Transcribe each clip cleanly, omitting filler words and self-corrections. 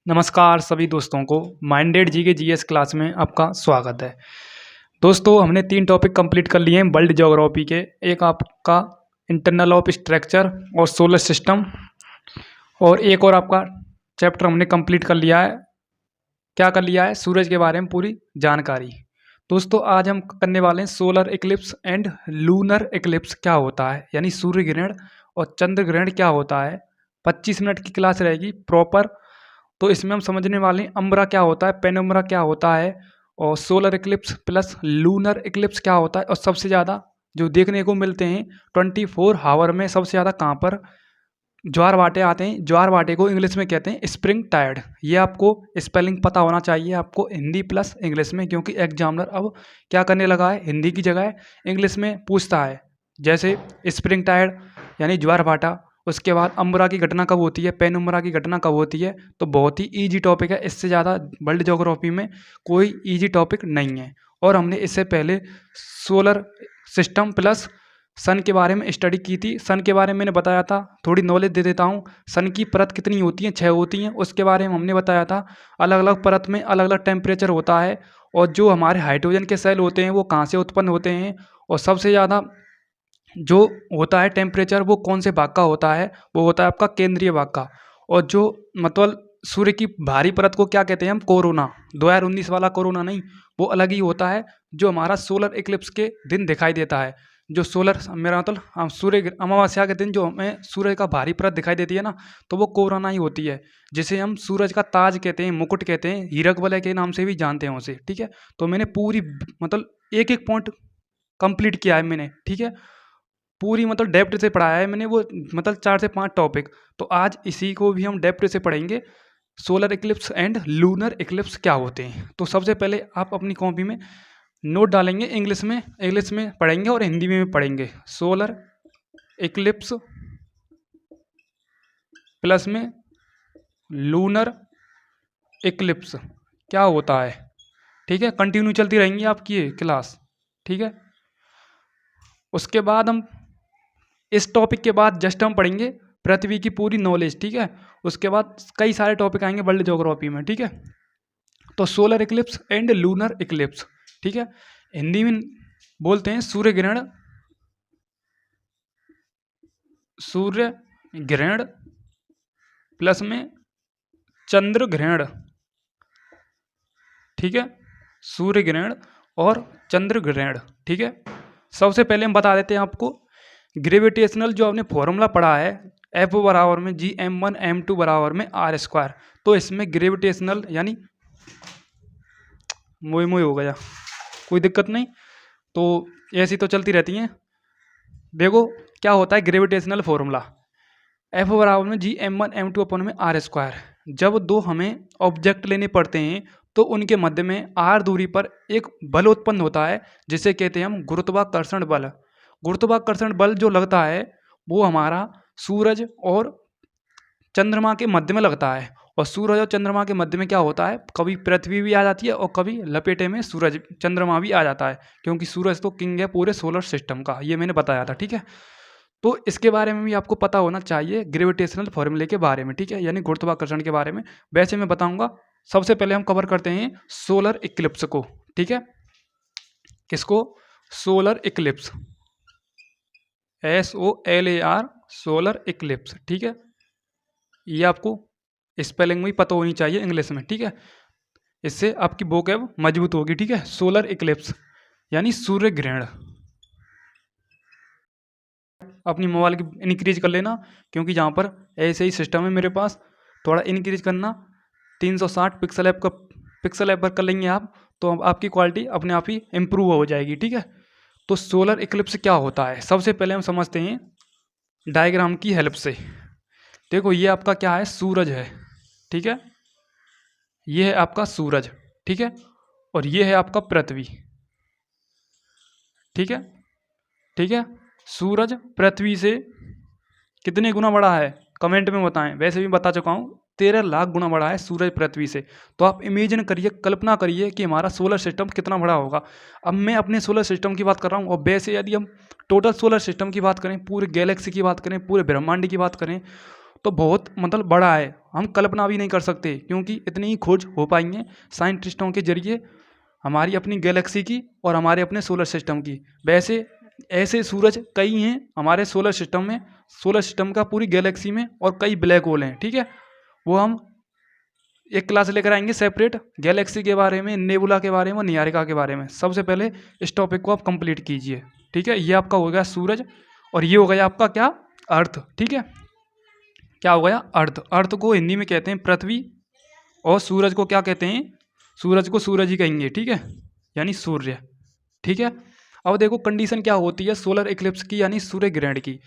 नमस्कार सभी दोस्तों को माइंडेड जी के जीएस क्लास में आपका स्वागत है। दोस्तों हमने 3 टॉपिक कंप्लीट कर लिए हैं वर्ल्ड ज्योग्राफी के। एक आपका इंटरनल ऑफ स्ट्रक्चर और सोलर सिस्टम, और एक और आपका चैप्टर हमने कंप्लीट कर लिया है। क्या कर लिया है? सूरज के बारे में पूरी जानकारी। दोस्तों आज हम करने वाले हैं solar Eclipse and lunar Eclipse क्या होता है, यानी सूर्य ग्रहण और चंद्र ग्रहण क्या होता है। 25 मिनट की क्लास रहेगी प्रॉपर। तो इसमें हम समझने वाले हैं अम्ब्रा क्या होता है, पेनुम्ब्रा क्या होता है, और solar Eclipse plus lunar Eclipse क्या होता है, और सबसे ज़्यादा जो देखने को मिलते हैं 24 हावर में सबसे ज़्यादा कहाँ पर ज्वार भाटे आते हैं। ज्वार भाटे को इंग्लिश में कहते हैं स्प्रिंग टाइड। ये आपको स्पेलिंग पता होना चाहिए आपको हिंदी प्लस इंग्लिश में, क्योंकि एग्जामिनर अब क्या करने लगा है, हिंदी की जगह इंग्लिश में पूछता है। जैसे स्प्रिंग टाइड यानी ज्वार भाटा, उसके बाद अम्ब्रा की घटना कब होती है, पेनुम्ब्रा की घटना कब होती है। तो बहुत ही ईजी टॉपिक है, इससे ज़्यादा वर्ल्ड ज्योग्राफी में कोई ईजी टॉपिक नहीं है। और हमने इससे पहले सोलर सिस्टम प्लस सन के बारे में स्टडी की थी। सन के बारे में मैंने बताया था, थोड़ी नॉलेज दे देता हूँ। सन की परत कितनी होती हैं? 6 होती हैं। उसके बारे में हमने बताया था अलग अलग परत में अलग अलग टेम्परेचर होता है, और जो हमारे हाइड्रोजन के सेल होते हैं वो कहाँ से उत्पन्न होते हैं, और सबसे ज़्यादा जो होता है टेम्परेचर वो कौन से भाग का होता है, वो होता है आपका केंद्रीय भाग का। और जो मतलब सूर्य की भारी परत को क्या कहते हैं हम? कोरोना। 2019 वाला कोरोना नहीं, वो अलग ही होता है, जो हमारा सोलर इक्लिप्स के दिन दिखाई देता है। जो सोलर मेरा मतलब हम सूर्य अमावस्या के दिन जो हमें सूर्य का भारी परत दिखाई देती है ना, तो वो कोरोना ही होती है, जिसे हम सूरज का ताज कहते हैं, मुकुट कहते हैं, हीरक वलय के नाम से भी जानते हैं उसे। ठीक है, तो मैंने पूरी मतलब एक एक पॉइंट कंप्लीट किया है मैंने। ठीक है, पूरी मतलब डेप्थ से पढ़ाया है मैंने, वो मतलब 4 से 5 टॉपिक। तो आज इसी को भी हम डेप्थ से पढ़ेंगे, solar Eclipse and lunar Eclipse क्या होते हैं। तो सबसे पहले आप अपनी कॉपी में नोट डालेंगे, इंग्लिश में पढ़ेंगे और हिंदी में भी पढ़ेंगे। सोलर इक्लिप्स प्लस में लूनर इक्लिप्स क्या होता है। ठीक है, कंटिन्यू चलती रहेंगी आपकी ये क्लास। ठीक है, उसके बाद हम इस टॉपिक के बाद जस्ट हम पढ़ेंगे पृथ्वी की पूरी नॉलेज। ठीक है, उसके बाद कई सारे टॉपिक आएंगे वर्ल्ड ज्योग्राफी में। ठीक है, तो solar Eclipse and lunar Eclipse. ठीक है, हिंदी में बोलते हैं सूर्य ग्रहण, सूर्य ग्रहण प्लस में चंद्र ग्रहण। ठीक है, सूर्य ग्रहण और चंद्र ग्रहण। ठीक है, सबसे पहले हम बता देते हैं आपको ग्रेविटेशनल जो आपने फॉर्मूला पढ़ा है, एफ बराबर में Gm1m2 बराबर में आर स्क्वायर। तो इसमें ग्रेविटेशनल यानी मोई मोई हो गया, कोई दिक्कत नहीं, तो ऐसी तो चलती रहती हैं। देखो क्या होता है ग्रेविटेशनल फॉर्मूला, एफ बराबर में Gm1m2 अपन में आर स्क्वायर। जब दो हमें ऑब्जेक्ट लेने पड़ते हैं तो उनके मध्य में आर दूरी पर एक बल उत्पन्न होता है, जिसे कहते हैं हम गुरुत्वाकर्षण बल। गुरुत्वाकर्षण बल जो लगता है वो हमारा सूरज और चंद्रमा के मध्य में लगता है। और सूरज और चंद्रमा के मध्य में क्या होता है, कभी पृथ्वी भी आ जाती है और कभी लपेटे में सूरज चंद्रमा भी आ जाता है, क्योंकि सूरज तो किंग है पूरे सोलर सिस्टम का, ये मैंने बताया था। ठीक है, तो इसके बारे में भी आपको पता होना चाहिए ग्रेविटेशनल फॉर्मूले के बारे में। ठीक है, यानी गुरुत्वाकर्षण के बारे में वैसे मैं बताऊंगा। सबसे पहले हम कवर करते हैं सोलर इक्लिप्स को। ठीक है, किसको? Solar Eclipse, SOLAR, solar Eclipse. ठीक है, ये आपको स्पेलिंग भी पता होनी चाहिए इंग्लिश में। ठीक है, इससे आपकी वोकैब मजबूत होगी। ठीक है, सोलर इक्लिप्स यानी सूर्य ग्रहण। अपनी मोबाइल की इनक्रीज कर लेना, क्योंकि जहाँ पर ऐसे ही सिस्टम है मेरे पास, थोड़ा इनक्रीज करना। 360 पिक्सल ऐप पर कर लेंगे आप, तो आपकी क्वालिटी अपने आप ही इम्प्रूव हो जाएगी। ठीक है, तो सोलर इक्लिप्स क्या होता है सबसे पहले हम समझते हैं डायग्राम की हेल्प से। देखो ये आपका क्या है, सूरज है। ठीक है, ये है आपका सूरज। ठीक है, और ये है आपका पृथ्वी। ठीक है, ठीक है, सूरज पृथ्वी से कितने गुना बड़ा है कमेंट में बताएं, वैसे भी बता चुका हूँ, 13 लाख गुना बड़ा है सूरज पृथ्वी से। तो आप इमेजिन करिए, कल्पना करिए कि हमारा सोलर सिस्टम कितना बड़ा होगा। अब मैं अपने सोलर सिस्टम की बात कर रहा हूँ, और वैसे यदि हम टोटल सोलर सिस्टम की बात करें, पूरे गैलेक्सी की बात करें, पूरे ब्रह्मांड की बात करें, तो बहुत मतलब बड़ा है। हम कल्पना भी नहीं कर सकते, क्योंकि इतनी ही खोज हो पाएंगे साइंटिस्टों के जरिए हमारी अपनी गैलेक्सी की और हमारे अपने सोलर सिस्टम की। वैसे ऐसे सूरज कई हैं हमारे सोलर सिस्टम में, सोलर सिस्टम का पूरी गैलेक्सी में, और कई ब्लैक होल हैं, ठीक है। वो हम एक क्लास लेकर आएंगे सेपरेट, गैलेक्सी के बारे में, नेबुला के बारे में, निहारिका के बारे में। सबसे पहले इस टॉपिक को आप कंप्लीट कीजिए, ठीक है। ये आपका हो गया सूरज, और ये हो गया आपका क्या, अर्थ, ठीक है। क्या हो गया, अर्थ। अर्थ को हिंदी में कहते हैं पृथ्वी, और सूरज को क्या कहते हैं, सूरज को सूरज ही कहेंगे, ठीक है, यानी सूर्य, ठीक है। अब देखो कंडीशन क्या होती है सोलर इक्लिप्स की, यानी सूर्य ग्रहण की।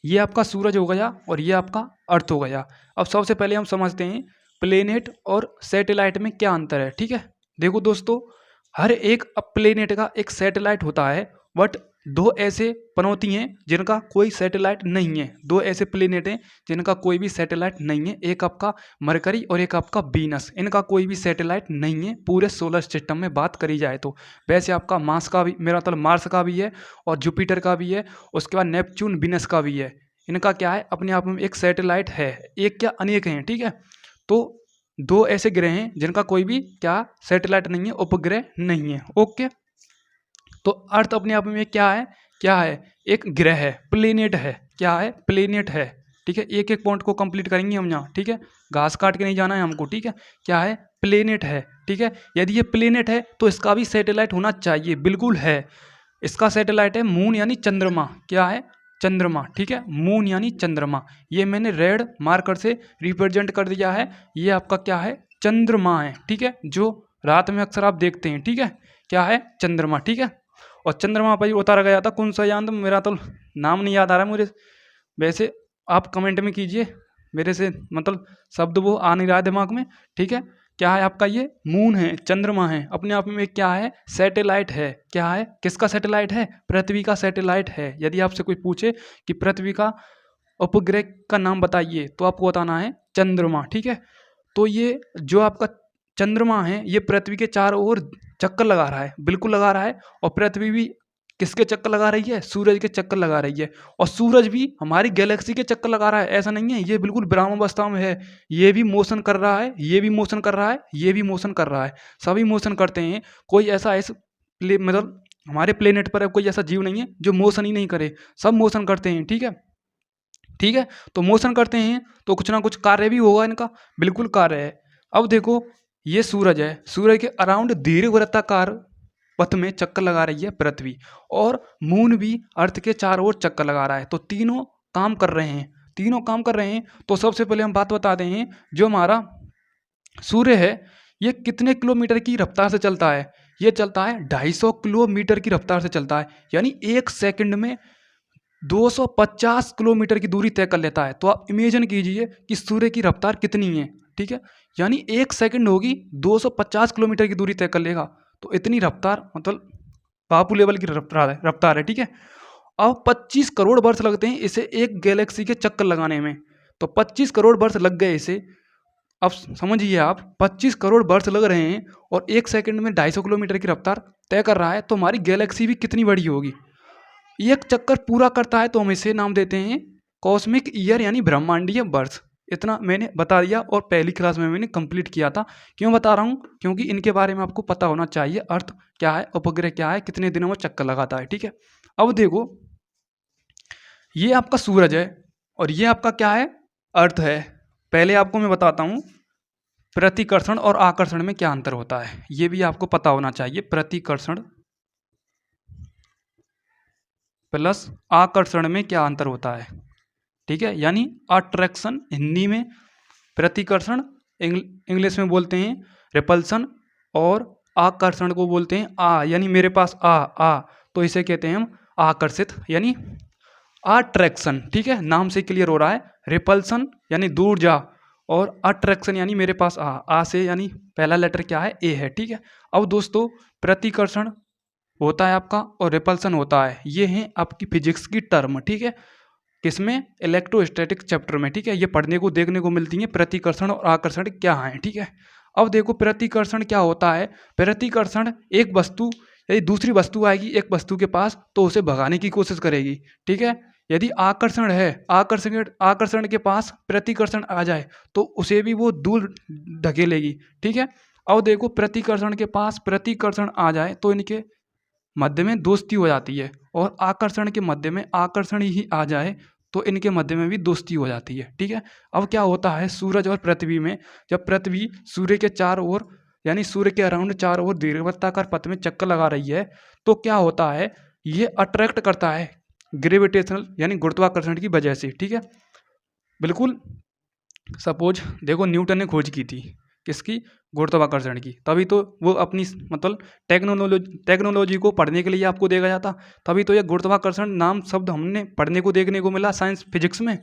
ये आपका सूरज हो गया और ये आपका अर्थ हो गया। अब सबसे पहले हम समझते हैं प्लेनेट और सैटेलाइट में क्या अंतर है, ठीक है। देखो दोस्तों, हर एक प्लेनेट का एक सैटेलाइट होता है, बट दो ऐसे पनौती हैं जिनका कोई सैटेलाइट नहीं है। दो ऐसे प्लेनेट हैं जिनका कोई भी सैटेलाइट नहीं है, एक आपका मरकरी और एक आपका वीनस। इनका कोई भी सैटेलाइट नहीं है पूरे सोलर सिस्टम में बात करी जाए तो। वैसे आपका मार्स का भी, मेरा मतलब मार्स का भी है, और जुपिटर का भी है, उसके बाद नेपच्यून वीनस का भी है। इनका क्या है, अपने आप में एक सैटेलाइट है, एक क्या अनेक हैं, ठीक है। तो दो ऐसे ग्रह हैं जिनका कोई भी क्या सैटेलाइट नहीं है, उपग्रह नहीं है, ओके। तो अर्थ अपने आप में क्या है, क्या है, एक ग्रह है, प्लेनेट है, क्या है, प्लेनेट है, ठीक है। एक एक पॉइंट को कंप्लीट करेंगे हम यहाँ, ठीक है, घास काट के नहीं जाना है हमको, ठीक है। क्या है, प्लेनेट है, ठीक है। यदि ये प्लेनेट है तो इसका भी सैटेलाइट होना चाहिए, बिल्कुल है। इसका सैटेलाइट है मून यानी चंद्रमा, क्या है, चंद्रमा, ठीक है, मून यानी चंद्रमा। ये मैंने रेड मार्कर से रिप्रेजेंट कर दिया है, ये आपका क्या है, चंद्रमा है, ठीक है, जो रात में अक्सर आप देखते हैं, ठीक है। क्या है, चंद्रमा, ठीक है। और चंद्रमा पर ही उतारा गया था कौन सा यान, तो मेरा तो नाम नहीं याद आ रहा है मुझे। वैसे आप कमेंट में कीजिए, मेरे से मतलब शब्द वो आ नहीं रहा है दिमाग में, ठीक है। क्या है आपका, ये मून है, चंद्रमा है, अपने आप में क्या है, सैटेलाइट है। क्या है, किसका सैटेलाइट है, पृथ्वी का सैटेलाइट है। यदि आपसे कोई पूछे कि पृथ्वी का उपग्रह का नाम बताइए, तो आपको बताना है चंद्रमा, ठीक है। तो ये जो आपका चंद्रमा है, ये पृथ्वी के चारों ओर चक्कर लगा रहा है, बिल्कुल लगा रहा है। और पृथ्वी भी किसके चक्कर लगा रही है, सूरज के चक्कर लगा रही है। और सूरज भी हमारी गैलेक्सी के चक्कर लगा रहा है, ऐसा नहीं है, ये बिल्कुल विरामावस्था में है। ये भी मोशन कर रहा है, ये भी मोशन कर रहा है, ये भी मोशन कर रहा है, सभी मोशन करते हैं। कोई ऐसा मतलब हमारे प्लेनेट पर कोई ऐसा जीव नहीं है जो मोशन ही नहीं करे, सब मोशन करते हैं, ठीक है, ठीक है। तो मोशन करते हैं तो कुछ ना कुछ कार्य भी होगा इनका, बिल्कुल कार्य है। अब देखो, ये सूरज है, सूरज के अराउंड दीर्घवृत्ताकार पथ में चक्कर लगा रही है पृथ्वी, और मून भी अर्थ के चारों ओर चक्कर लगा रहा है। तो तीनों काम कर रहे हैं, तीनों काम कर रहे हैं। तो सबसे पहले हम बात बता दें, जो हमारा सूर्य है, ये कितने किलोमीटर की रफ्तार से चलता है। ये चलता है 250 किलोमीटर की रफ्तार से चलता है, यानी एक सेकंड में 250 किलोमीटर की दूरी तय कर लेता है। तो आप इमेजिन कीजिए कि सूर्य की रफ्तार कितनी है, ठीक है, यानी एक सेकंड होगी 250 किलोमीटर की दूरी तय कर लेगा। तो इतनी रफ्तार मतलब बापू लेवल की रफ्तार है, ठीक है। अब 25 करोड़ वर्ष लगते हैं इसे एक गैलेक्सी के चक्कर लगाने में। तो 25 करोड़ वर्ष लग गए इसे। अब समझिए आप, 25 करोड़ वर्ष लग रहे हैं और एक सेकंड में 250 किलोमीटर की रफ्तार तय कर रहा है, तो हमारी गैलेक्सी भी कितनी बड़ी होगी। एक चक्कर पूरा करता है तो हम इसे नाम देते हैं कॉस्मिक ईयर, यानी ब्रह्मांडीय वर्ष। इतना मैंने बता दिया और पहली क्लास में मैंने कंप्लीट किया था। क्यों बता रहा हूँ, क्योंकि इनके बारे में आपको पता होना चाहिए। अर्थ क्या है, उपग्रह क्या है, कितने दिनों में चक्कर लगाता है, ठीक है। अब देखो, ये आपका सूरज है और ये आपका क्या है, अर्थ है। पहले आपको मैं बताता हूँ प्रतिकर्षण और आकर्षण में क्या अंतर होता है, ये भी आपको पता होना चाहिए। प्रतिकर्षण प्लस आकर्षण में क्या अंतर होता है, ठीक है, यानी अट्रैक्शन हिंदी में, प्रतिकर्षण इंग्लिश में बोलते हैं रिपल्सन, और आकर्षण को बोलते हैं यानी मेरे पास आ, तो इसे कहते हैं हम आकर्षित, यानी अट्रैक्शन, ठीक है, नाम से क्लियर हो रहा है। रिपल्सन यानी दूर जा, और अट्रैक्शन यानी मेरे पास आ से, यानी पहला लेटर क्या है, ए है, ठीक है। अब दोस्तों, प्रतिकर्षण होता है आपका और रिपल्सन होता है, ये हैं आपकी फिजिक्स की टर्म, ठीक है। किसमें? इलेक्ट्रोस्टैटिक चैप्टर में, ठीक है। ये पढ़ने को देखने को मिलती हैं प्रतिकर्षण और आकर्षण क्या है, ठीक है। अब देखो प्रतिकर्षण क्या होता है। प्रतिकर्षण एक वस्तु यदि दूसरी वस्तु आएगी एक वस्तु के पास तो उसे भगाने की कोशिश करेगी, ठीक है। यदि आकर्षण है, आकर्षण के पास प्रतिकर्षण आ जाए तो उसे भी वो दूर धकेलेगी, ठीक है। अब देखो प्रतिकर्षण के पास प्रतिकर्षण आ जाए तो इनके मध्य में दोस्ती हो जाती है, और आकर्षण के मध्य में आकर्षण ही आ जाए तो इनके मध्य में भी दोस्ती हो जाती है, ठीक है। अब क्या होता है सूरज और पृथ्वी में, जब पृथ्वी सूर्य के चारों ओर यानी सूर्य के अराउंड चारों ओर दीर्घवृत्ताकार पथ में चक्कर लगा रही है, तो क्या होता है ये अट्रैक्ट करता है ग्रेविटेशनल यानी गुरुत्वाकर्षण की वजह से, ठीक है। बिल्कुल सपोज देखो न्यूटन ने खोज की थी किसकी? गुरुत्वाकर्षण की। तभी तो वो अपनी मतलब टेक्नोलॉजी को पढ़ने के लिए आपको देखा जाता, तभी तो ये गुरुत्वाकर्षण नाम शब्द हमने पढ़ने को देखने को मिला साइंस फिजिक्स में।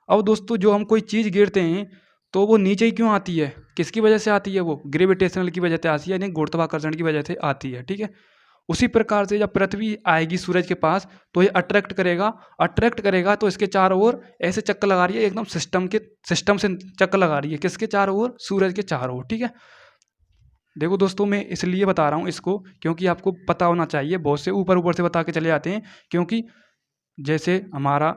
अब दोस्तों जो हम कोई चीज़ गिरते हैं तो वो नीचे ही क्यों आती है? किसकी वजह से आती है? वो ग्रेविटेशनल की वजह से आती है, यानी गुरुत्वाकर्षण की वजह से आती है, ठीक है। उसी प्रकार से जब पृथ्वी आएगी सूरज के पास तो ये अट्रैक्ट करेगा तो इसके चारों ओर ऐसे चक्कर लगा रही है, एकदम सिस्टम से चक्कर लगा रही है, किसके चारों ओर? सूरज के चारों ओर, ठीक है। देखो दोस्तों मैं इसलिए बता रहा हूँ इसको क्योंकि आपको पता होना चाहिए, बहुत से ऊपर ऊपर से बता के चले जाते हैं, क्योंकि जैसे हमारा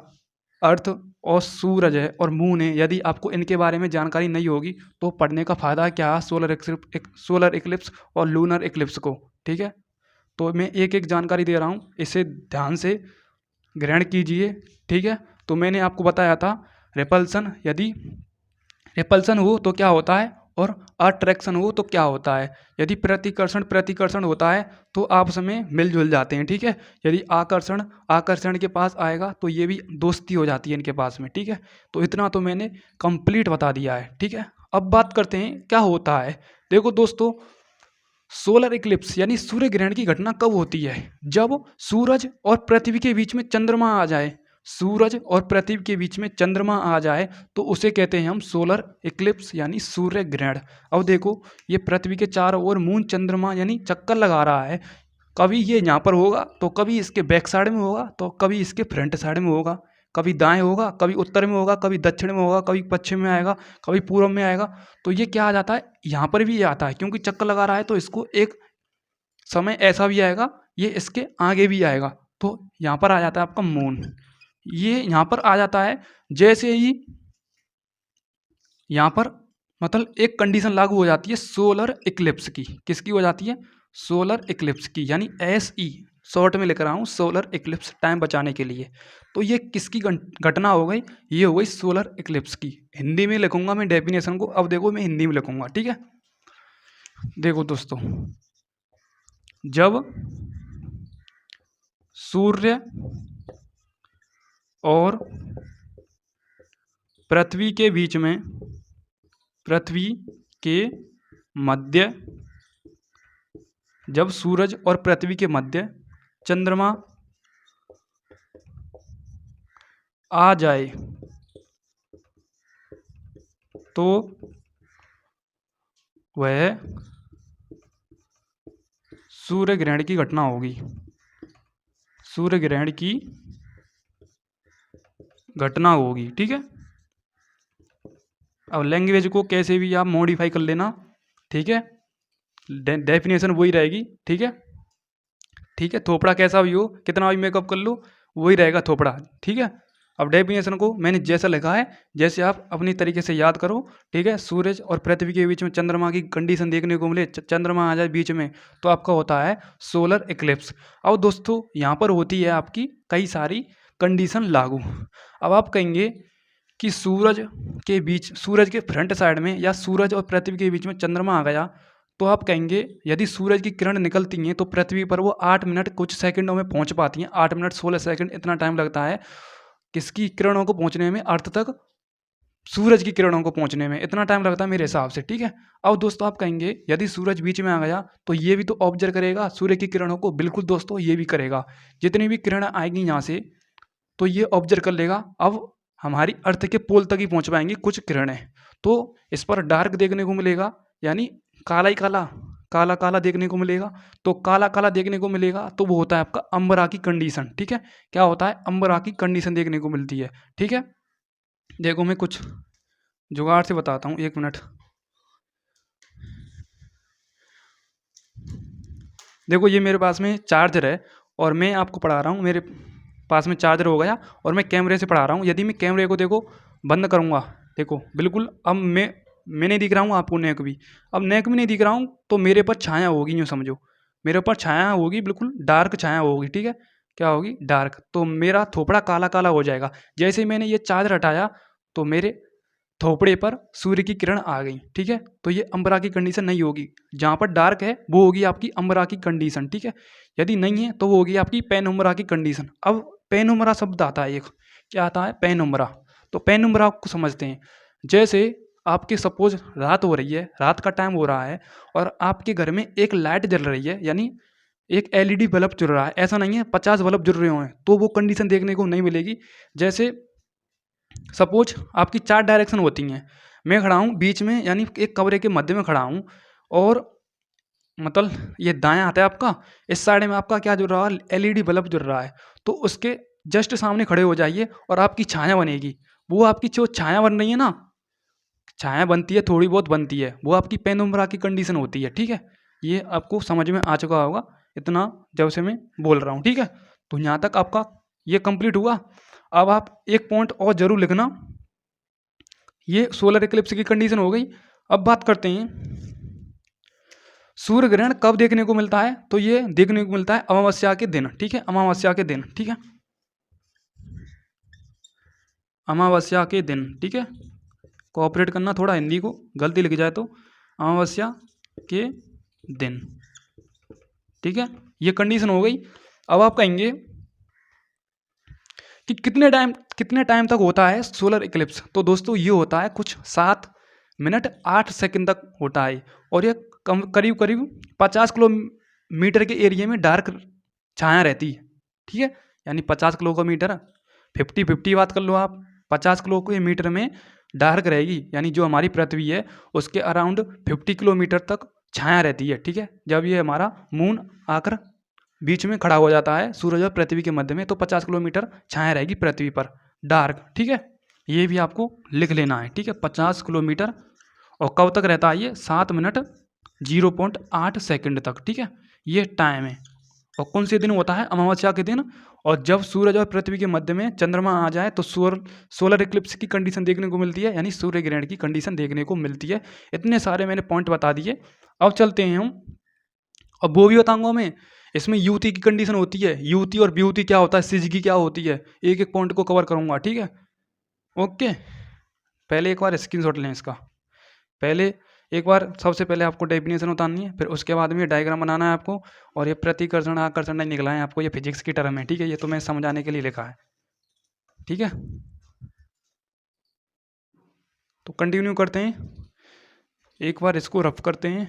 अर्थ और सूरज है और मून है, यदि आपको इनके बारे में जानकारी नहीं होगी तो पढ़ने का फ़ायदा क्या है सोलर इक्लिप्स और लूनर इक्लिप्स को, ठीक है। तो मैं एक एक जानकारी दे रहा हूँ, इसे ध्यान से ग्रहण कीजिए, ठीक है। तो मैंने आपको बताया था रिपल्सन, यदि रिपल्सन हो तो क्या होता है और अट्रैक्शन हो तो क्या होता है। यदि प्रतिकर्षण होता है तो आपस में मिलजुल जाते हैं, ठीक है। यदि आकर्षण के पास आएगा तो ये भी दोस्ती हो जाती है इनके पास में, ठीक है। तो इतना तो मैंने कंप्लीट बता दिया है, ठीक है। अब बात करते हैं क्या होता है। देखो दोस्तों सोलर इक्लिप्स यानी सूर्य ग्रहण की घटना कब होती है? जब सूरज और पृथ्वी के बीच में चंद्रमा आ जाए, सूरज और पृथ्वी के बीच में चंद्रमा आ जाए तो उसे कहते हैं हम सोलर इक्लिप्स यानी सूर्य ग्रहण। अब देखो ये पृथ्वी के चारों ओर मून चंद्रमा यानी चक्कर लगा रहा है, कभी ये यहाँ पर होगा तो कभी इसके बैक साइड में होगा तो कभी इसके फ्रंट साइड में होगा, कभी दाएं होगा, कभी उत्तर में होगा, कभी दक्षिण में होगा, कभी पश्चिम में आएगा, कभी पूर्व में आएगा। तो ये क्या आ जाता है यहाँ पर भी ये आता है, क्योंकि चक्कर लगा रहा है तो इसको एक समय ऐसा भी आएगा ये इसके आगे भी आएगा, तो यहाँ पर आ जाता है आपका मून। ये यहाँ पर आ जाता है जैसे ही यहाँ पर मतलब एक कंडीशन लागू हो जाती है सोलर इक्लिप्स की। किसकी हो जाती है? सोलर इक्लिप्स की, यानी SE शॉर्ट में लिख रहा हूँ सोलर इक्लिप्स टाइम बचाने के लिए। तो ये किसकी घटना हो गई? ये हो गई सोलर इक्लिप्स की। हिंदी में लिखूंगा मैं डेफिनेशन को, अब देखो मैं हिंदी में लिखूंगा, ठीक है। देखो दोस्तों जब सूर्य और पृथ्वी के बीच में पृथ्वी के मध्य जब सूरज और पृथ्वी के मध्य चंद्रमा आ जाए तो वह सूर्य ग्रहण की घटना होगी। सूर्य ग्रहण की घटना होगी, ठीक है। अब लैंग्वेज को कैसे भी आप मॉडिफाई कर लेना, ठीक है। डेफिनेशन वही रहेगी, ठीक है। ठीक है, थोपड़ा कैसा भी हो, कितना भी मेकअप कर लो, वही रहेगा थोपड़ा, ठीक है। अब डेफिनेशन को मैंने जैसा लिखा है जैसे आप अपनी तरीके से याद करो, ठीक है। सूरज और पृथ्वी के बीच में चंद्रमा की कंडीशन देखने को मिले, चंद्रमा आ जाए बीच में तो आपका होता है सोलर इक्लिप्स। अब दोस्तों यहाँ पर होती है आपकी कई सारी कंडीशन लागू। अब आप कहेंगे कि सूरज के फ्रंट साइड में या सूरज और पृथ्वी के बीच में चंद्रमा आ गया तो आप कहेंगे यदि सूरज की किरण निकलती हैं तो पृथ्वी पर वो 8 मिनट कुछ सेकंडों में पहुंच पाती हैं। 8 मिनट 16 सेकंड इतना टाइम लगता है किसकी किरणों को पहुंचने में, अर्थ तक सूरज की किरणों को पहुंचने में इतना टाइम लगता है मेरे हिसाब से, ठीक है। अब दोस्तों आप कहेंगे यदि सूरज बीच में आ गया तो ये भी तो ऑब्जर्व करेगा सूर्य की किरणों को। बिल्कुल दोस्तों ये भी करेगा, जितनी भी किरण आएगी यहाँ से तो ये ऑब्जर्व कर लेगा। अब हमारी अर्थ के पोल तक ही पहुंच पाएंगी कुछ किरणें, तो इस पर डार्क देखने को मिलेगा, यानी काला ही काला काला काला देखने को मिलेगा। तो काला काला देखने को मिलेगा तो वो होता है आपका अंबरा की कंडीशन। ठीक है, क्या होता है, अंबरा की कंडीशन देखने को मिलती है। ठीक है, देखो मैं कुछ जुगाड़ से बताता हूँ, 1 मिनट। देखो ये मेरे पास में चार्जर है और मैं आपको पढ़ा रहा हूँ, मेरे पास में चार्जर हो गया और मैं कैमरे से पढ़ा रहा हूँ। यदि मैं कैमरे को देखो बंद करूँगा, देखो बिल्कुल अब मैं नहीं दिख रहा हूँ आपको, नेक भी, अब नेक भी नहीं दिख रहा हूँ, तो मेरे पर छाया होगी, यूँ समझो मेरे ऊपर छाया होगी, बिल्कुल डार्क छाया होगी। ठीक है, क्या होगी, डार्क। तो मेरा थोपड़ा काला काला हो जाएगा। जैसे ही मैंने ये चार्जर हटाया तो मेरे थोपड़े पर सूर्य की किरण आ गई। ठीक है, तो ये अंबरा की कंडीशन नहीं होगी। जहाँ पर डार्क है वो होगी आपकी अंबरा की कंडीशन। ठीक है, यदि नहीं है तो वो होगी आपकी पेनुम्बरा की कंडीशन। अब पेनुम्बरा शब्द आता है एक, क्या आता है, पेनुम्बरा। तो पेनुम्बरा को समझते हैं। जैसे आपके सपोज रात हो रही है, रात का टाइम हो रहा है और आपके घर में एक लाइट जल रही है, यानी एक एलईडी बल्ब जल रहा है। ऐसा नहीं है 50 बल्ब जल रहे हों, तो वो कंडीशन देखने को नहीं मिलेगी। जैसे सपोज आपकी 4 डायरेक्शन होती हैं, मैं खड़ा हूँ बीच में, यानी एक कमरे के मध्य में खड़ा हूँ और मतलब ये दायां हाथ है आपका, इस साइड में आपका क्या जुड़ रहा है, एलईडी बल्ब जुड़ रहा है। तो उसके जस्ट सामने खड़े हो जाइए और आपकी छाया बनेगी। वो आपकी जो छाया बन रही है ना, छाया बनती है, थोड़ी बहुत बनती है, वो आपकी पेनुम्बरा की कंडीशन होती है। ठीक है, ये आपको समझ में आ चुका होगा इतना जब से मैं बोल रहा हूँ। ठीक है, तो यहाँ तक आपका ये कंप्लीट हुआ। अब आप एक पॉइंट और जरूर लिखना, ये सोलर इक्लिप्स की कंडीशन हो गई। अब बात करते हैं सूर्य ग्रहण कब देखने को मिलता है। तो ये देखने को मिलता है अमावस्या के दिन। ठीक है, अमावस्या के दिन। ठीक है, अमावस्या के दिन। ठीक है, कोऑपरेट करना थोड़ा, हिंदी को गलती लिख जाए तो, अमावस्या के दिन। ठीक है, ये कंडीशन हो गई। अब आप कहेंगे कि कितने टाइम तक होता है सोलर इक्लिप्स। तो दोस्तों ये होता है कुछ 7 मिनट 8 सेकंड तक होता है और ये करीब करीब 50 किलोमीटर के एरिया में डार्क छाया रहती है। ठीक है, यानी 50 किलोमीटर, 50-50 बात कर लो आप, 50 किलोमीटर में डार्क रहेगी, यानी जो हमारी पृथ्वी है उसके अराउंड 50 किलोमीटर तक छाया रहती है। ठीक है, जब ये हमारा मून आकर बीच में खड़ा हो जाता है सूरज और पृथ्वी के मध्य में, तो 50 किलोमीटर छाया रहेगी पृथ्वी पर, डार्क। ठीक है, ये भी आपको लिख लेना है। ठीक है, 50 किलोमीटर। और कब तक रहता है ये, 7 मिनट 0.8 सेकंड तक। ठीक है, ये टाइम है। और कौन से दिन होता है, अमावस्या के दिन। और जब सूरज और पृथ्वी के मध्य में चंद्रमा आ जाए तो सोलर इक्लिप्स की कंडीशन देखने को मिलती है, यानी सूर्य ग्रहण की कंडीशन देखने को मिलती है। इतने सारे मैंने पॉइंट बता दिए। अब चलते हैं हम, अब वो भी बताऊंगा मैं। इसमें युति की कंडीशन होती है, युति और ब्यूति क्या होता है, सिजगी क्या होती है, एक एक पॉइंट को कवर करूंगा। ठीक है, ओके। पहले एक बार स्क्रीनशॉट लें इसका। पहले एक बार सबसे पहले आपको डेफिनेशन उतारनी है, फिर उसके बाद में ये डायग्राम बनाना है आपको। और ये प्रतिकर्षण आकर्षण नहीं निकला है आपको, ये फिजिक्स की टर्म है। ठीक है, ये तो मैं समझाने के लिए लिखा है। ठीक है, तो कंटिन्यू करते हैं, एक बार इसको रफ करते हैं,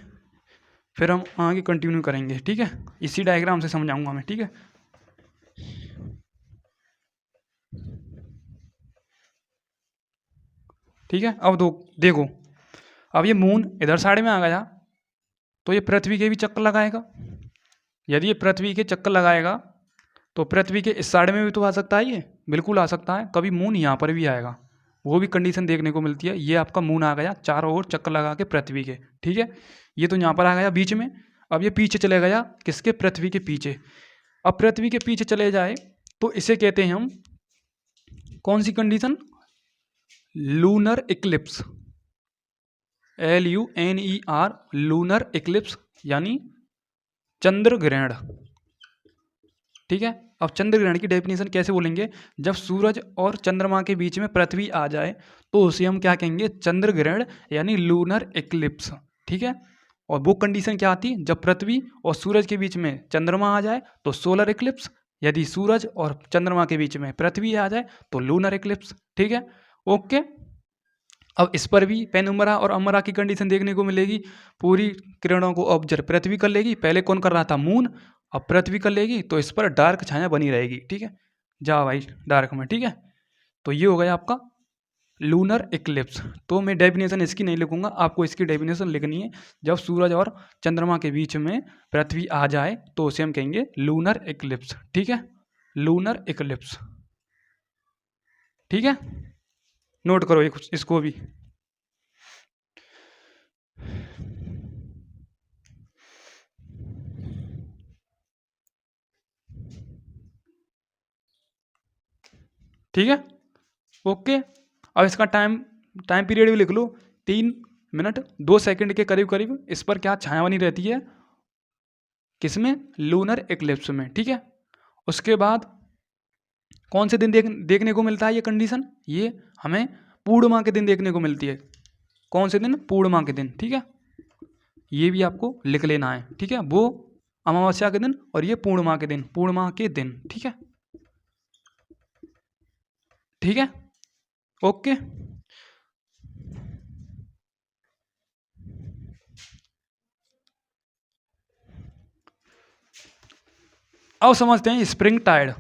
फिर हम आगे कंटिन्यू करेंगे। ठीक है, इसी डायग्राम से समझाऊंगा मैं। ठीक है, ठीक है। अब देखो, अब ये मून इधर साइड में आ गया तो ये पृथ्वी के भी चक्कर लगाएगा। यदि ये पृथ्वी के चक्कर लगाएगा तो पृथ्वी के इस साइड में भी तो आ सकता है, ये बिल्कुल आ सकता है। कभी मून यहाँ पर भी आएगा, वो भी कंडीशन देखने को मिलती है। ये आपका मून आ गया चारों ओर चक्कर लगा के पृथ्वी के। ठीक है, ये तो यहाँ पर आ गया बीच में। अब ये पीछे चले गया, किसके, पृथ्वी के पीछे। अब पृथ्वी के पीछे चले जाए तो इसे कहते हैं हम, कौन सी condition, lunar eclipse, LUNER, lunar eclipse, यानी चंद्र ग्रहण। ठीक है, अब चंद्र ग्रहण की डेफिनेशन कैसे बोलेंगे, जब सूरज और चंद्रमा के बीच में पृथ्वी आ जाए तो उसे हम क्या कहेंगे, चंद्र ग्रहण, यानी लूनर इक्लिप्स। ठीक है, और वो कंडीशन क्या आती है, जब पृथ्वी और सूरज के बीच में चंद्रमा आ जाए तो सोलर इक्लिप्स, यदि सूरज और चंद्रमा के बीच में पृथ्वी आ जाए तो लूनर इक्लिप्स। ठीक है, ओके। अब इस पर भी पेनुम्बरा और अम्बरा की कंडीशन देखने को मिलेगी। पूरी किरणों को ऑब्जर्व पृथ्वी कर लेगी, पहले कौन कर रहा था, मून, अब पृथ्वी कर लेगी, तो इस पर डार्क छाया बनी रहेगी। ठीक है, जा भाई डार्क में। ठीक है, तो ये हो गया आपका लूनर इक्लिप्स। तो मैं डेफिनेशन इसकी नहीं लिखूंगा, आपको इसकी डेफिनेशन लिखनी है। जब सूरज और चंद्रमा के बीच में पृथ्वी आ जाए तो उसे हम कहेंगे लूनर इक्लिप्स। ठीक है, लूनर इक्लिप्स। ठीक है, नोट करो इसको भी। ठीक है, ओके। अब इसका टाइम टाइम पीरियड भी लिख लो, 3 मिनट 2 सेकंड के करीब करीब इस पर क्या छाया बनी रहती है, किसमें, लूनर एक्लिप्स में। ठीक है, उसके बाद कौन से दिन देखने को मिलता है ये कंडीशन, ये हमें पूर्णिमा के दिन देखने को मिलती है। कौन से दिन, पूर्णिमा के दिन। ठीक है, ये भी आपको लिख लेना है। ठीक है, वो अमावस्या के दिन और ये पूर्णिमा के दिन, पूर्णिमा के दिन। ठीक है, ठीक है, ओके। अब समझते हैं स्प्रिंग टाइड।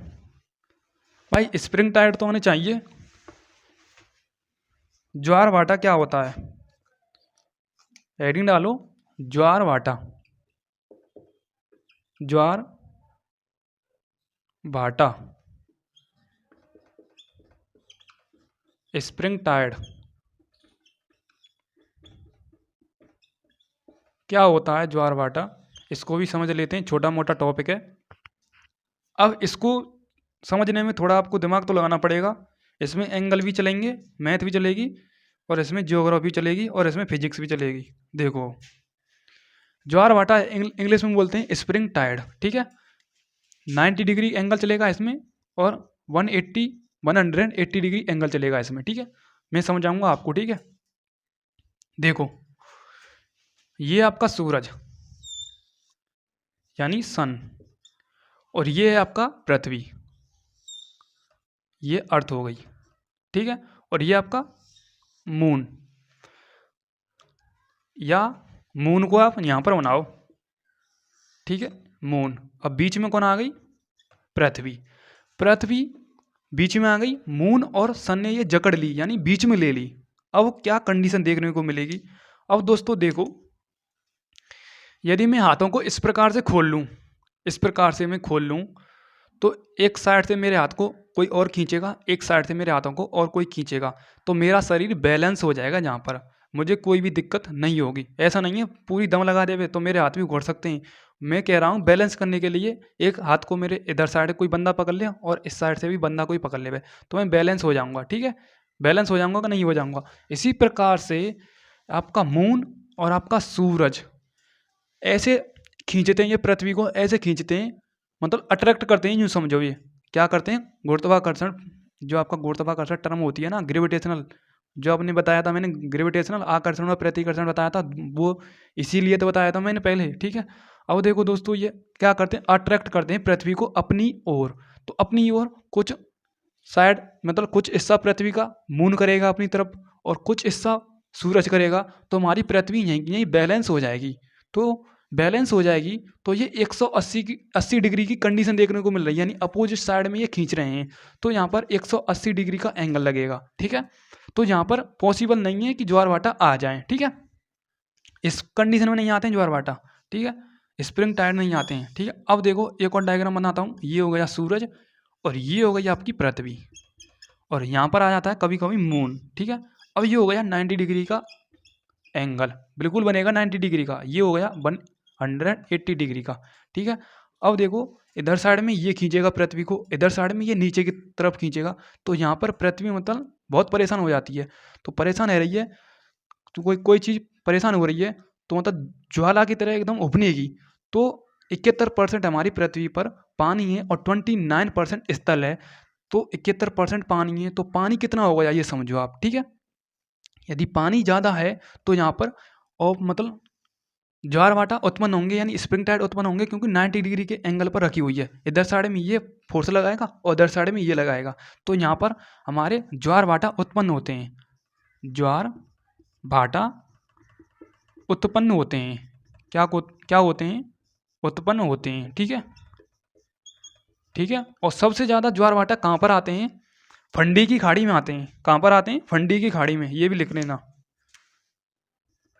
भाई स्प्रिंग टाइड तो होने चाहिए। ज्वार भाटा क्या होता है, हेडिंग डालो, ज्वार भाटा। ज्वार भाटा, स्प्रिंग टाइड क्या होता है, ज्वार भाटा। इसको भी समझ लेते हैं, छोटा मोटा टॉपिक है। अब इसको समझने में थोड़ा आपको दिमाग तो लगाना पड़ेगा। इसमें एंगल भी चलेंगे, मैथ भी चलेगी, और इसमें ज्योग्राफी चलेगी, और इसमें फिजिक्स भी चलेगी। देखो, ज्वार भाटा इंग्लिश में बोलते हैं स्प्रिंग टाइड। ठीक है, 90 डिग्री एंगल चलेगा इसमें, और 180 डिग्री एंगल चलेगा इसमें। ठीक है, मैं समझाऊंगा आपको। ठीक है, देखो, ये आपका सूरज यानी सन, और ये है आपका पृथ्वी, ये अर्थ हो गई। ठीक है, और ये आपका मून, या मून को आप यहाँ पर बनाओ। ठीक है, मून। अब बीच में कौन आ गई, पृथ्वी। पृथ्वी बीच में आ गई, मून और सन ने ये जकड़ ली, यानी बीच में ले ली। अब क्या कंडीशन देखने को मिलेगी। अब दोस्तों देखो, यदि मैं हाथों को इस प्रकार से खोल लूँ, इस प्रकार से मैं खोल लूँ, तो एक साइड से मेरे हाथ को कोई और खींचेगा, एक साइड से मेरे हाथों को और कोई खींचेगा, तो मेरा शरीर बैलेंस हो जाएगा जहाँ पर, मुझे कोई भी दिक्कत नहीं होगी। ऐसा नहीं है पूरी दम लगा देवे तो मेरे हाथ भी घुट सकते हैं। मैं कह रहा हूँ बैलेंस करने के लिए एक हाथ को मेरे इधर साइड कोई बंदा पकड़ ले और इस साइड से भी बंदा कोई पकड़ ले, तो मैं बैलेंस हो जाऊँगा। ठीक है, बैलेंस हो जाऊँगा कि नहीं हो जाऊँगा। इसी प्रकार से आपका मून और आपका सूरज ऐसे खींचते हैं, ये पृथ्वी को ऐसे खींचते हैं, मतलब अट्रैक्ट करते हैं। यूँ समझो, ये क्या करते हैं, गुरुत्वाकर्षण, जो आपका गुरुत्वाकर्षण टर्म होती है ना, ग्रेविटेशनल, जो आपने बताया था मैंने, ग्रेविटेशनल आकर्षण और प्रतिकर्षण बताया था, वो इसीलिए तो बताया था मैंने पहले। ठीक है, अब देखो दोस्तों, ये क्या करते हैं, अट्रैक्ट करते हैं पृथ्वी को अपनी ओर। तो अपनी ओर कुछ साइड, मतलब कुछ हिस्सा पृथ्वी का मून करेगा अपनी तरफ, और कुछ हिस्सा सूरज करेगा, तो हमारी पृथ्वी यहीं की यहीं बैलेंस हो जाएगी। तो बैलेंस हो जाएगी, तो ये 80 डिग्री की कंडीशन देखने को मिल रही है, यानी अपोजिट साइड में ये खींच रहे हैं, तो यहाँ पर 180 डिग्री का एंगल लगेगा। ठीक है, तो यहाँ पर पॉसिबल नहीं है कि ज्वार भाटा आ जाए। ठीक है, इस कंडीशन में नहीं आते हैं ज्वार भाटा। ठीक है, स्प्रिंग टाइड नहीं आते हैं। ठीक है, अब देखो एक और डायग्राम बनाता हूँ। ये हो गया सूरज, और ये हो गई आपकी पृथ्वी, और यहाँ पर आ जाता है कभी कभी मून। ठीक है, अब ये हो गया 90 डिग्री का एंगल, बिल्कुल बनेगा 90 डिग्री का। ये हो गया 180 डिग्री का। ठीक है, अब देखो इधर साइड में ये खींचेगा पृथ्वी को, इधर साइड में ये नीचे की तरफ खींचेगा, तो यहाँ पर पृथ्वी मतलब बहुत परेशान हो जाती है। तो परेशान है रही है, तो कोई चीज़ परेशान हो रही है, तो मतलब ज्वाला की तरह एकदम उभनेगी। तो 71% हमारी पृथ्वी पर पानी है और 29% स्थल है। तो 71% पानी है, तो पानी कितना होगा ये समझो आप। ठीक है, यदि पानी ज़्यादा है तो यहाँ पर और मतलब ज्वार भाटा उत्पन्न होंगे, यानी स्प्रिंग टाइड उत्पन्न होंगे, क्योंकि 90 डिग्री के एंगल पर रखी हुई है। इधर साइड में ये फोर्स लगाएगा और इधर साइड में ये लगाएगा, तो यहाँ पर हमारे ज्वार भाटा उत्पन्न होते हैं, ज्वार भाटा उत्पन्न होते हैं। क्या होते हैं, उत्पन्न होते हैं। ठीक है, ठीक है, और सबसे ज़्यादा ज्वार भाटा कहाँ पर आते हैं, फंडी की खाड़ी में आते हैं। कहाँ पर आते हैं? फंडी की खाड़ी में, ये भी लिख लेना।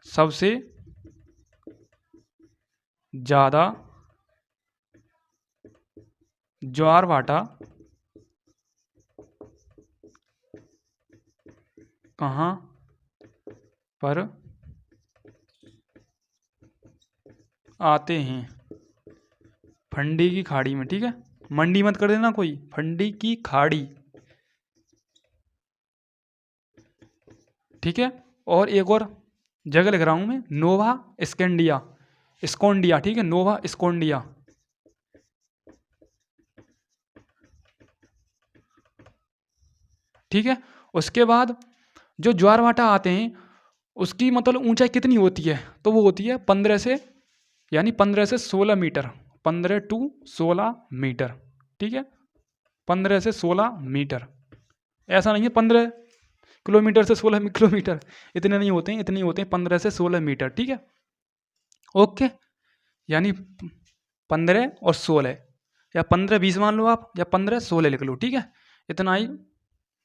सबसे ज़्यादा ज्वार भाटा कहाँ पर आते हैं? फंडी की खाड़ी में। ठीक है, मंडी मत कर देना कोई, फंडी की खाड़ी। ठीक है, और एक और जगह लिख रहा हूं मैं, नोवा स्कैंडिया, स्कोंडिया। ठीक है, नोवा स्कोंडिया। ठीक है, उसके बाद जो ज्वार भाटा आते हैं उसकी मतलब ऊंचाई कितनी होती है? तो वो होती है 15 से, यानी 15 से 16 मीटर, 15 टू 16 मीटर। ठीक है, 15 से 16 मीटर। ऐसा नहीं है 15 किलोमीटर से 16 किलोमीटर, इतने नहीं होते हैं, इतने होते हैं 15 से 16 मीटर। ठीक है, ओके, यानी 15 और 16, या 15-20 मान लो आप, या 15-16 लिख लो। ठीक है, इतना ही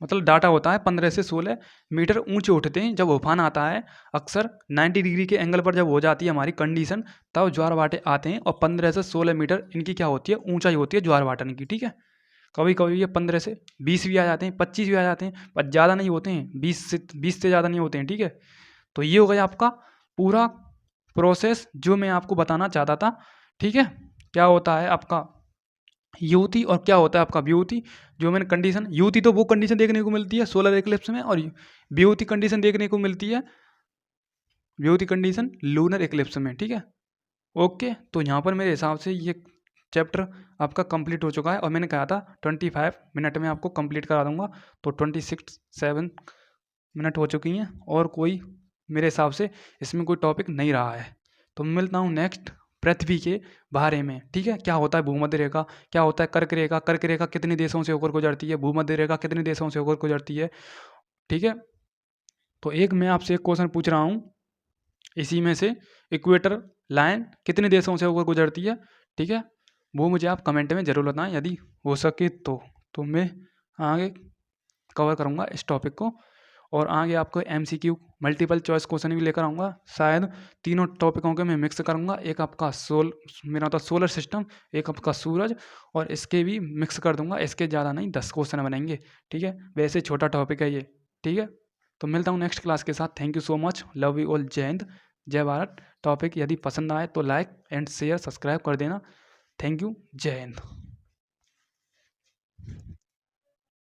मतलब डाटा होता है। 15 से 16 मीटर ऊंचे उठते हैं जब उफान आता है। अक्सर 90 डिग्री के एंगल पर जब हो जाती है हमारी कंडीशन, तब ज्वार भाटे आते हैं। और 15 से 16 मीटर इनकी क्या होती है? ऊंचाई होती है ज्वार भाटन की। ठीक है, कभी कभी ये 15 से 20 भी आ जाते हैं, 25 भी आ जाते हैं, पर ज़्यादा नहीं होते हैं, 20 से ज़्यादा नहीं होते हैं। ठीक है, तो ये हो गया आपका पूरा प्रोसेस जो मैं आपको बताना चाहता था। ठीक है, क्या होता है आपका युति और क्या होता है आपका व्युति। जो मैंने कंडीशन, युति तो वो कंडीशन देखने को मिलती है सोलर एक्लिप्स में, और व्युति कंडीशन देखने को मिलती है, व्युति कंडीशन लूनर एक्लिप्स में। ठीक है, ओके, तो यहाँ पर मेरे हिसाब से ये चैप्टर आपका कंप्लीट हो चुका है, और मैंने कहा था 25 मिनट में आपको कंप्लीट करा दूंगा, तो 7 मिनट हो चुकी हैं, और कोई मेरे हिसाब से इसमें कोई टॉपिक नहीं रहा है। तो मैं मिलता हूँ नेक्स्ट पृथ्वी के बारे में। ठीक है, क्या होता है भूमध्य रेखा, क्या होता है कर्क रेखा, कर्क रेखा कितने देशों से होकर गुजरती है, भूमध्य रेखा कितने देशों से होकर गुजरती है। ठीक है, तो एक मैं आपसे एक क्वेश्चन पूछ रहा हूँ, इसी में से इक्वेटर लाइन कितने देशों से होकर गुजरती है। ठीक है, वो मुझे आप कमेंट में ज़रूर बताएं, यदि हो सके तो मैं आगे कवर करूँगा इस टॉपिक को, और आगे आपको MCQ मल्टीपल चॉइस क्वेश्चन भी लेकर आऊँगा। शायद तीनों टॉपिकों के मैं मिक्स करूँगा, एक आपका मेरा तो सोलर सिस्टम, एक आपका सूरज, और इसके भी मिक्स कर दूंगा। इसके ज़्यादा नहीं, 10 क्वेश्चन बनेंगे। ठीक है, वैसे छोटा टॉपिक है ये। ठीक है, तो मिलता हूँ नेक्स्ट क्लास के साथ। Thank you so much, love you all, जय हिंद, जय भारत। टॉपिक यदि पसंद आए तो लाइक एंड शेयर सब्सक्राइब कर देना। थैंक यू, जय हिंद।